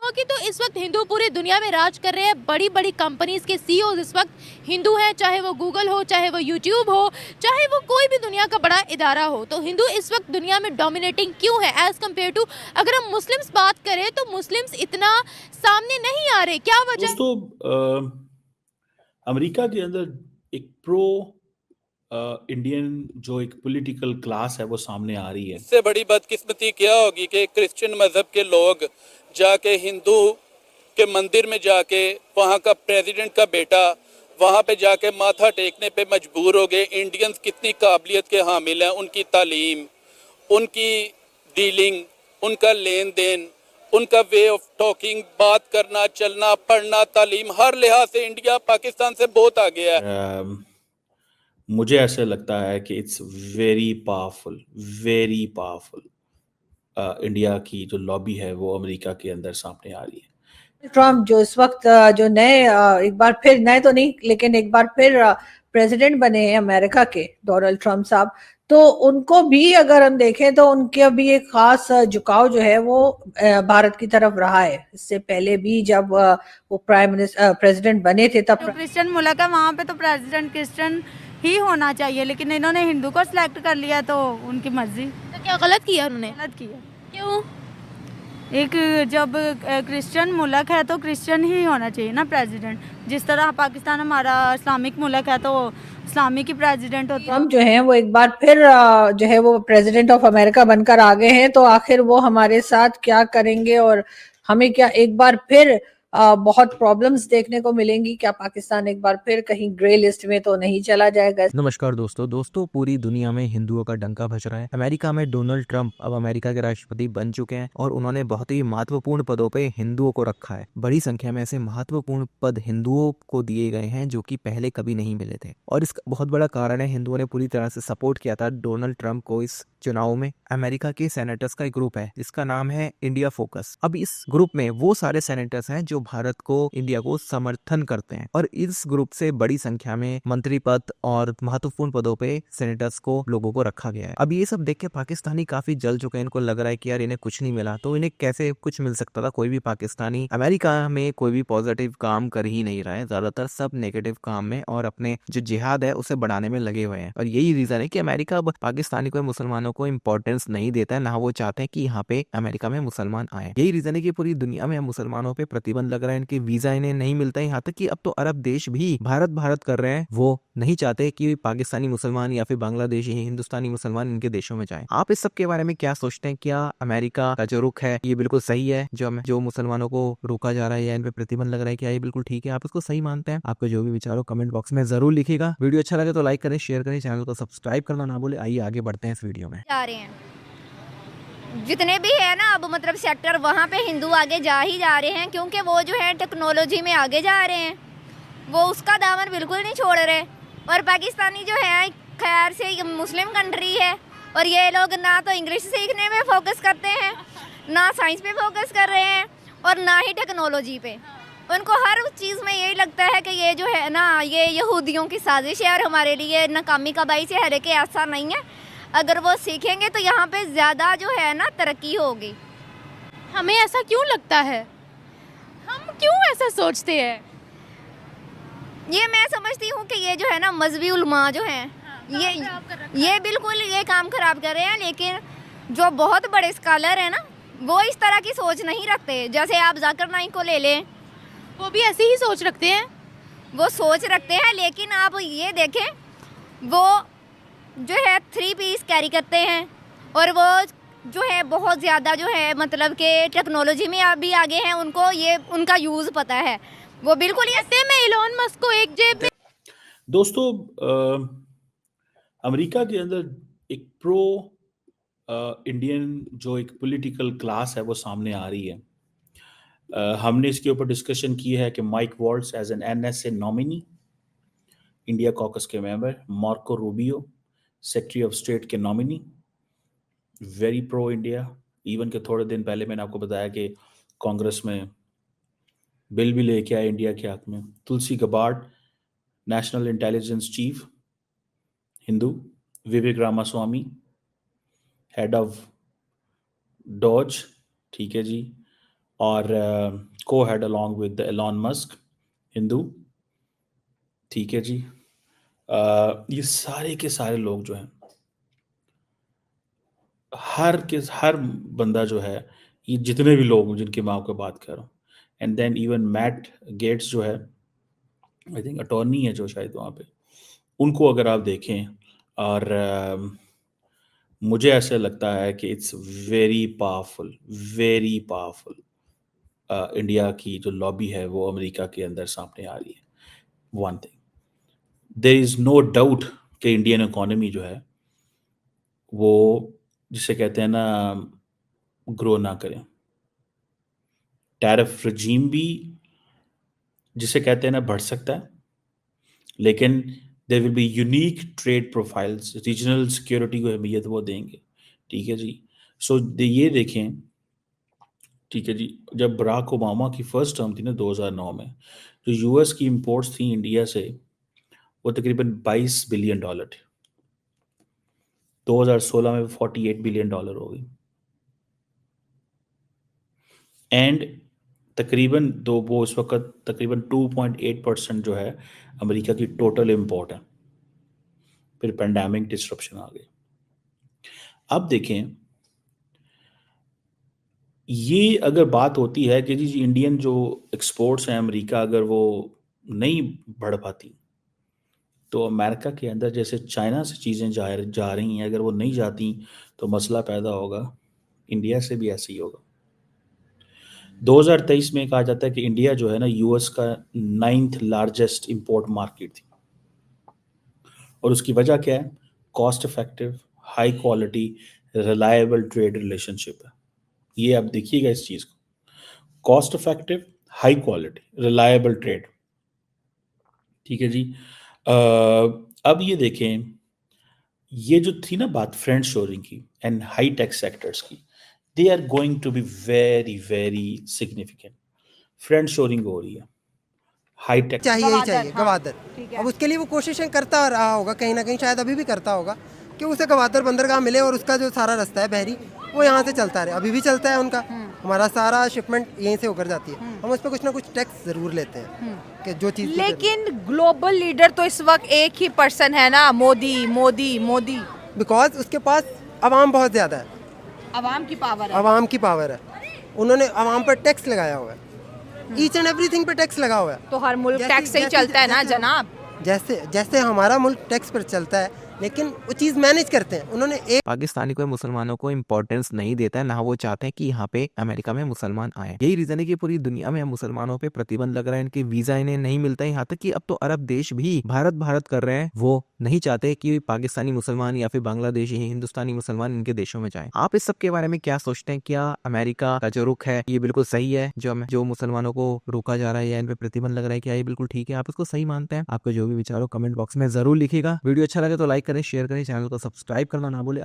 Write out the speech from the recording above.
क्योंकि तो इस वक्त हिंदू पूरी दुनिया में राज कर रहे हैं। बड़ी बड़ी कंपनीज के सीईओ इस वक्त हिंदू हैं, चाहे वो गूगल हो, चाहे वो यूट्यूब हो, चाहे वो कोई भी दुनिया का बड़ा इदारा हो। तो हिंदू इस वक्त दुनिया में डोमिनेटिंग क्यों है एज कम्पेयर टू, अगर हम मुस्लिम्स बात करें तो मुस्लिम्स इतना सामने नहीं आ रहे, क्या वजह? दोस्तों, अमेरिका के अंदर एक प्रो इंडियन जो एक पॉलिटिकल क्लास है वो सामने आ रही है। इससे बड़ी बदकिस्मती क्या होगी कि क्रिश्चियन मजहब के लोग जाके हिंदू के मंदिर में जाके वहाँ का प्रेसिडेंट का बेटा वहाँ पे जाके माथा टेकने पे मजबूर हो गए। इंडियंस कितनी काबिलियत के हामिल हैं, उनकी तालीम, उनकी डीलिंग, उनका लेन देन, उनका वे ऑफ टॉकिंग, बात करना, चलना, पढ़ना, तालीम, हर लिहाज से इंडिया पाकिस्तान से बहुत आगे है। मुझे ऐसा लगता है कि इट्स वेरी पावरफुल इंडिया की जो लॉबी है वो अमेरिका के अंदर सामने आ रही है। ट्रम्प जो इस वक्त जो नए एक बार फिर नए तो नहीं लेकिन एक बार फिर प्रेसिडेंट बने हैं अमेरिका के, डोनाल्ड ट्रम्प साहब, तो उनको भी अगर हम देखें तो उनके भी एक खास झुकाव जो है वो भारत की तरफ रहा है। इससे पहले भी जब वो प्राइम मिनिस्टर प्रेसिडेंट बने थे तब जो क्रिश्चियन मुल्क है वहाँ पे तो प्रेसिडेंट क्रिश्चियन ही होना चाहिए, लेकिन इन्होंने हिंदू को सिलेक्ट कर लिया तो उनकी मर्जी। तो क्या गलत किया उन्होंने? गलत किया। क्यों? एक जब क्रिश्चियन मुल्क है तो क्रिश्चियन ही होना चाहिए ना प्रेसिडेंट। जिस तरह पाकिस्तान हमारा इस्लामिक मुल्क है तो इस्लामिक ही प्रेसिडेंट होता है। ट्रम्प जो है वो एक बार फिर जो है वो प्रेसिडेंट ऑफ अमेरिका बनकर आ गए हैं, तो आखिर वो हमारे साथ क्या करेंगे और हमें क्या एक बार फिर बहुत प्रॉब्लम्स देखने को मिलेंगी? क्या पाकिस्तान एक बार फिर कहीं ग्रे लिस्ट में तो नहीं चला जाएगा? नमस्कार दोस्तों, पूरी दुनिया में हिंदुओं का डंका बज रहा है। अमेरिका में डोनाल्ड ट्रंप अब अमेरिका के राष्ट्रपति बन चुके हैं और उन्होंने बहुत ही महत्वपूर्ण पदों पे हिंदुओं को रखा है। बड़ी संख्या में ऐसे महत्वपूर्ण पद हिंदुओं को दिए गए हैं जो कि पहले कभी नहीं मिले थे, और इसका बहुत बड़ा कारण है हिंदुओं ने पूरी तरह से सपोर्ट किया था डोनाल्ड ट्रंप को इस चुनाव में। अमेरिका के सेनेटर्स का एक ग्रुप है जिसका नाम है इंडिया फोकस। अब इस ग्रुप में वो सारे सेनेटर्स हैं जो भारत को, इंडिया को समर्थन करते हैं, और इस ग्रुप से बड़ी संख्या में मंत्री पद और महत्वपूर्ण पदों पे सेनेटर्स को, लोगों को रखा गया है। अब ये सब देख के पाकिस्तानी काफी जल चुके हैं। इनको लग रहा है कि यार इन्हें कुछ नहीं मिला तो इन्हें कैसे कुछ मिल सकता था। कोई भी पाकिस्तानी अमेरिका में कोई भी पॉजिटिव काम कर ही नहीं रहा है, ज्यादातर सब नेगेटिव काम में और अपने जो जिहाद है उसे बढ़ाने में लगे हुए हैं। और यही रीजन है कि अमेरिका अब पाकिस्तानी को, मुसलमानों को इंपॉर्टेंस नहीं देता है, ना वो चाहते हैं कि यहाँ पे अमेरिका में मुसलमान आए। यही रीजन है कि पूरी दुनिया में मुसलमानों पे प्रतिबंध लग रहा है, इनके वीजा इन्हें नहीं मिलता है। यहाँ तक कि अब तो अरब देश भी भारत भारत कर रहे हैं, वो नहीं चाहते कि पाकिस्तानी मुसलमान या फिर बांग्लादेशी, हिंदुस्तानी मुसलमान इनके देशों में जाएं। आप इस सब के बारे में क्या सोचते हैं? क्या अमेरिका का जो रुख है ये बिल्कुल सही है? जो मुसलमानों को रोका जा रहा है या इन पे प्रतिबंध लग रहा है, क्या ये बिल्कुल ठीक है? आप इसको सही मानते हैं? आपके जो भी विचार हो कमेंट बॉक्स में जरूर लिखिएगा। वीडियो अच्छा लगे तो लाइक करें, शेयर करें, चैनल को सब्सक्राइब करना ना भूले। आइए आगे बढ़ते हैं इस वीडियो में। जा रहे हैं जितने भी है ना, अब मतलब सेक्टर, वहाँ पे हिंदू आगे जा ही जा रहे हैं, क्योंकि वो जो है टेक्नोलॉजी में आगे जा रहे हैं, वो उसका दामन बिल्कुल नहीं छोड़ रहे। और पाकिस्तानी जो है खैर से मुस्लिम कंट्री है, और ये लोग ना तो इंग्लिश सीखने में फोकस करते हैं, ना साइंस पे फोकस कर रहे हैं, और ना ही टेक्नोलॉजी पे। उनको हर उस चीज़ में यही लगता है कि ये जो है ना, ये यहूदियों की साजिश है और हमारे लिए नाकामी का बाइस है। हर के ऐसा नहीं है, अगर वो सीखेंगे तो यहाँ पे ज़्यादा जो है ना तरक्की होगी। हमें ऐसा क्यों लगता है? हम क्यों ऐसा सोचते हैं? ये मैं समझती हूँ कि ये जो है ना मजहबी उलमा जो हैं, ये बिल्कुल ये काम खराब कर रहे हैं। लेकिन जो बहुत बड़े स्कॉलर हैं ना, वो इस तरह की सोच नहीं रखते। जैसे आप जाकिर नाइक को ले लें, वो भी ऐसी ही सोच रखते हैं। वो सोच रखते हैं, लेकिन आप ये देखें, वो जो है 3 पीस कैरी करते हैं, और वो जो है बहुत ज़्यादा जो है मतलब कि टेक्नोलॉजी में अभी आगे हैं, उनको ये उनका यूज़ पता है। वो बिल्कुल ऐसे में इलोन मस्क को एक जेब में। दोस्तों, अमेरिका के अंदर एक प्रो इंडियन जो एक पॉलिटिकल क्लास है वो सामने आ रही है। हमने इसके ऊपर डिस्कशन की है कि Mike Waltz as an NSA nominee, India caucus के member, Marco Rubio secretary of state के nominee, very pro India. Even के थोड़े दिन पहले मैंने आपको बताया कि कांग्रेस में बिल भी लेके आए इंडिया के हक में। Tulsi Gabbard national intelligence chief, Hindu. Vivek Ramaswamy head of DOGE, ठीक है जी। और को head along with Elon Musk, Hindu. ठीक है जी। ये सारे के सारे लोग जो हैं, हर बंदा जो है, ये जितने भी लोग जिनकी मैं आपको बात कर रहा हूँ, and then even Matt Gates जो है, आई थिंक अटॉर्नी है जो शायद वहाँ पे, उनको अगर आप देखें, और मुझे ऐसा लगता है कि it's very powerful, very powerful. India की जो लॉबी है वो अमेरिका के अंदर सामने आ रही है। One thing, there is no doubt कि इंडियन इकोनॉमी जो है वो, जिसे कहते हैं ना, ग्रो ना करें। टैरिफ रजीम भी, जिसे कहते हैं ना, बढ़ सकता है, लेकिन there will be unique trade profiles, regional security को अहमियत वो देंगे। ठीक है जी। सो ये देखें, ठीक है जी, जब बराक ओबामा की फर्स्ट टर्म थी ना 2009 में, जो यूएस की इंपोर्ट्स थी इंडिया से, वो तकरीबन $22 बिलियन थे। 2016 में $48 बिलियन हो गई, एंड तकरीबन वो उस वक्त तकरीबन 2.8% जो है अमेरिका की टोटल इंपोर्ट है। फिर पेंडेमिक डिस्ट्रप्शन आ गई। अब देखें, ये अगर बात होती है कि जी इंडियन जो एक्सपोर्ट्स हैं अमेरिका, अगर वो नहीं बढ़ पाती, तो अमेरिका के अंदर जैसे चाइना से चीज़ें जा रही हैं, अगर वो नहीं जाती तो मसला पैदा होगा। इंडिया से भी ऐसे ही होगा। 2023 में कहा जाता है कि इंडिया जो है ना, यूएस का 9th लार्जेस्ट इंपोर्ट मार्केट थी, और उसकी वजह क्या है? Cost effective, high quality, reliable trade relationship है। ये आप देखिएगा इस चीज़ को, cost effective, high quality, reliable trade. ठीक है जी। अब ये देखें, ये जो थी ना बात फ्रेंड शोरिंग की एंड हाई टेक सेक्टर्स की, they are going to be very very significant. Friend shoring हो रही है, हाई टेक चाहिए ही चाहिए गवादर। अब उसके लिए वो कोशिशें करता रहा होगा, कहीं ना कहीं शायद अभी भी करता होगा कि उसे गवादर बंदरगाह मिले और उसका जो सारा रास्ता है बहरी, वो यहाँ से चलता रहे। अभी भी चलता है उनका, हमारा सारा शिपमेंट यहीं से होकर जाती है। हम उस पर कुछ ना कुछ टैक्स जरूर लेते हैं कि जो चीज़। लेकिन ग्लोबल लीडर तो इस वक्त एक ही पर्सन है ना, मोदी मोदी मोदी। बिकॉज उसके पास अवाम बहुत ज़्यादा है, अवाम की पावर है। अवाम की पावर है। उन्होंने अवाम पर टैक्स लगाया हुआ है, ईच एंड एवरीथिंग पे टैक्स लगा हुआ है। तो हर मुल्क टैक्स से ही चलता है ना जनाब। जैसे जैसे हमारा मुल्क टैक्स पर चलता है, लेकिन वो चीज़ मैनेज करते हैं उन्होंने। एक पाकिस्तानी कोई मुसलमानों को इम्पोर्टेंस नहीं देता है, ना वो चाहते हैं कि यहाँ पे अमेरिका में मुसलमान आए। यही रीजन है कि पूरी दुनिया में मुसलमानों पे प्रतिबंध लग रहा है, इनके वीजा इन्हें नहीं मिलता है। यहाँ तक कि अब तो अरब देश भी भारत भारत कर रहे हैं, वो नहीं चाहते कि पाकिस्तानी मुसलमान या फिर बांग्लादेशी हिंदुस्तानी मुसलमान इनके देशों में जाएं। आप इस सब के बारे में क्या सोचते हैं? क्या अमेरिका का जो रुख है ये बिल्कुल सही है? जो मुसलमानों को रोका जा रहा है या इन पे प्रतिबंध लग रहा है, क्या ये बिल्कुल ठीक है? आप इसको सही मानते हैं? आपका जो भी विचार हो कमेंट बॉक्स में जरूर लिखिएगा। वीडियो अच्छा लगे तो लाइक करें, शेयर करें, चैनल को सब्सक्राइब करना ना भूलें।